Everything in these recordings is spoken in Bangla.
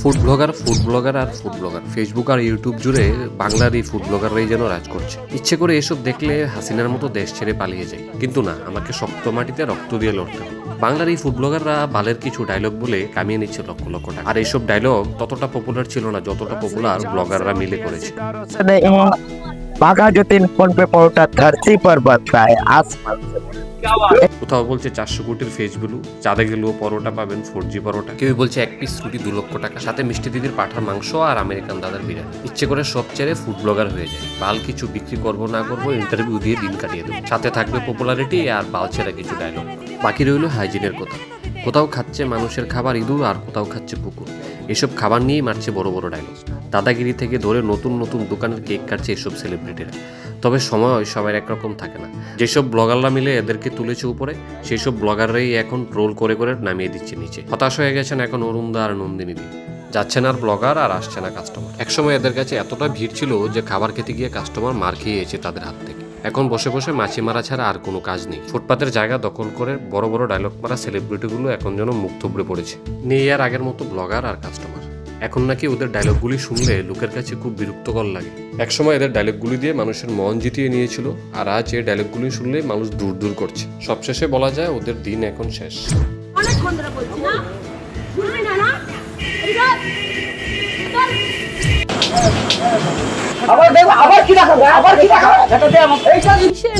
ফুড ব্লগার আর ফুড ব্লগার ফেসবুক আর ইউটিউব জুড়ে বাংলার এই ফুড ব্লগাররাই যেন রাজ করছে। ইচ্ছে করে এসব দেখলে হাসিনার মতো দেশ ছেড়ে পালিয়ে যায়, কিন্তু না, আমাকে শক্ত মাটিতে রক্ত দিয়ে লড়তে হবে। বাংলার এই ফুড ব্লগাররা বালের কিছু ডায়লগ বলে কামিয়ে নিচ্ছে লক্ষ লক্ষ টাকা। আর এইসব ডায়লগ ততটা পপুলার ছিল না যতটা পপুলার ব্লগাররা মিলে করেছে। কোথাও বলছে 400 কোটির ফেস ভ্যালু, চাঁদে গেলেও পরোটা পাবেন 4G পরোটা। কেউ বলছে এক পিস রুটি 2 লক্ষ টাকা, সাথে মিষ্টি দিদির পাঠার মাংস আর আমেরিকান দাদার বিরিয়ানি। ইচ্ছে করে সব ছেড়ে ফুড ব্লগার হয়ে যায়। বাল কিছু বিক্রি করবো না করবো, ইন্টারভিউ দিয়ে দিন কাটিয়ে দেবো। সাথে থাকবে পপুলারিটি আর বাল ছেড়া কিছু ডায়লগ। বাকি রইল হাইজিনের কথা। কোথাও খাচ্ছে মানুষের খাবার ইঁদুর, আর কোথাও খাচ্ছে কুকুর। এসব খাবার নিয়েই মারছে বড় বড় ডায়লগ। দাদাগিরি থেকে ধরে নতুন নতুন দোকানের কেক কাটছে এসব সেলিব্রিটিরা। তবে সময় সবার একরকম থাকে না। যেসব ব্লগাররা মিলে এদেরকে তুলেছে উপরে, সেই সব ব্লগাররাই এখন ট্রোল করে করে নামিয়ে দিচ্ছে নিচে। হতাশ হয়ে গেছেন এখন অরুণদা আর নন্দিনী দি। যাচ্ছে না আর ব্লগার, আর আসছে না কাস্টমার। একসময় এদের কাছে এতটা ভিড় ছিল যে খাবার খেতে গিয়ে কাস্টমার মার খেয়েছে তাদের হাত থেকে। এখন বসে বসে মাছি মারা ছাড়া আর কোনো কাজ নেই। ফুটপাতের জায়গা দখল করে বড় বড় ডায়লগ মারা সেলিব্রিটিগুলো এখন যেন মুখ থুবড়ে পড়েছে। নেই আর আগের মতো ব্লগার আর কাস্টমার। এখন নাকি ওদের ডায়লগগুলি শুনলে লোকের কাছে খুব বিরক্তকর লাগে। একসময় এদের ডায়লগগুলি দিয়ে মানুষের মন জিতিয়ে নিয়েছিল, আর আজ এই ডায়লগগুলি শুনলে মানুষ দূর দূর করছে। সবশেষে বলা যায় ওদের দিন এখন শেষ।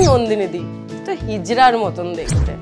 নন্দিনী দি তো হিজড়ার মতন দেখতে।